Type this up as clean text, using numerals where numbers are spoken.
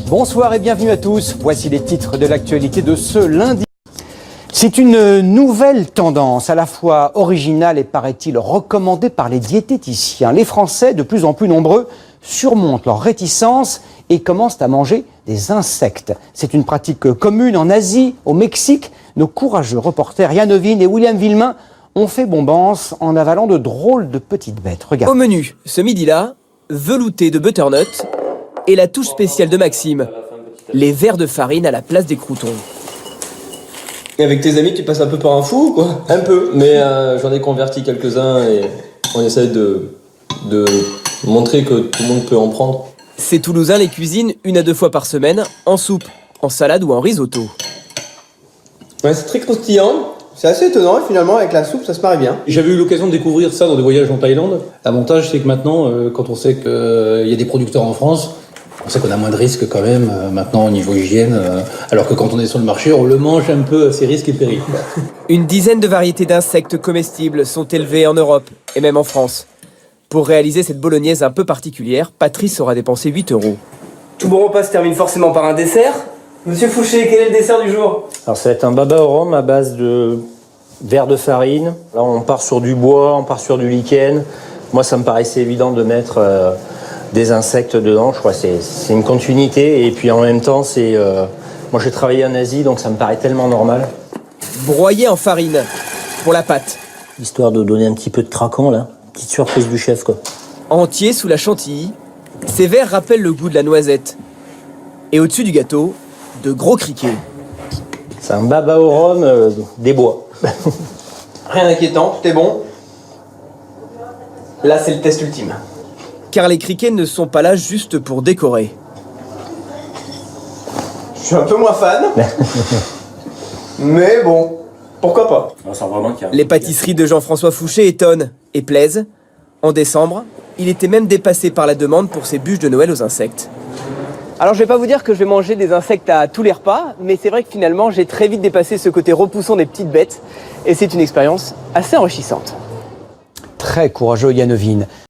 Bonsoir et bienvenue à tous. Voici les titres de l'actualité de ce lundi. C'est une nouvelle tendance, à la fois originale et, paraît-il, recommandée par les diététiciens. Les Français, de plus en plus nombreux, surmontent leur réticence et commencent à manger des insectes. C'est une pratique commune en Asie, au Mexique. Nos courageux reporters Yann Ovine et William Villemain ont fait bombance en avalant de drôles de petites bêtes. Regarde. Au menu, ce midi-là, velouté de butternut et la touche spéciale de Maxime, les verres de farine à la place des croûtons. Et avec tes amis, tu passes un peu par un fou, quoi? Un peu, mais j'en ai converti quelques-uns et on essaie de montrer que tout le monde peut en prendre. Ces Toulousains les cuisinent 1 à 2 fois par semaine, en soupe, en salade ou en risotto. Ouais, c'est très croustillant. C'est assez étonnant et finalement avec la soupe ça se marie bien. J'avais eu l'occasion de découvrir ça dans des voyages en Thaïlande. L'avantage c'est que maintenant, quand on sait qu'il y a des producteurs en France, on sait qu'on a moins de risques quand même maintenant au niveau hygiène, alors que quand on est sur le marché, on le mange un peu à ses risques et périls. Une dizaine de variétés d'insectes comestibles sont élevées en Europe et même en France. Pour réaliser cette bolognaise un peu particulière, Patrice aura dépensé 8 €. Tout bon repas se termine forcément par un dessert. Monsieur Fouché, quel est le dessert du jour? Alors ça va être un baba au rhum à base de verre de farine. Là on part sur du bois, on part sur du lichen. Moi ça me paraissait évident de mettre des insectes dedans. Je crois que c'est une continuité et puis en même temps c'est... moi j'ai travaillé en Asie donc ça me paraît tellement normal. Broyé en farine pour la pâte. Histoire de donner un petit peu de craquant là. Petite surprise du chef quoi. Entier sous la chantilly, ces verres rappellent le goût de la noisette. Et au-dessus du gâteau, de gros criquets. C'est un baba au rhum des bois. Rien d'inquiétant, tout est bon. Là c'est le test ultime. Car les criquets ne sont pas là juste pour décorer. Je suis un peu moins fan. Mais bon, pourquoi pas. Les pâtisseries de Jean-François Fouché étonnent et plaisent. En décembre, il était même dépassé par la demande pour ses bûches de Noël aux insectes. Alors je vais pas vous dire que je vais manger des insectes à tous les repas, mais c'est vrai que finalement j'ai très vite dépassé ce côté repoussant des petites bêtes et c'est une expérience assez enrichissante. Très courageux Yann Ovine.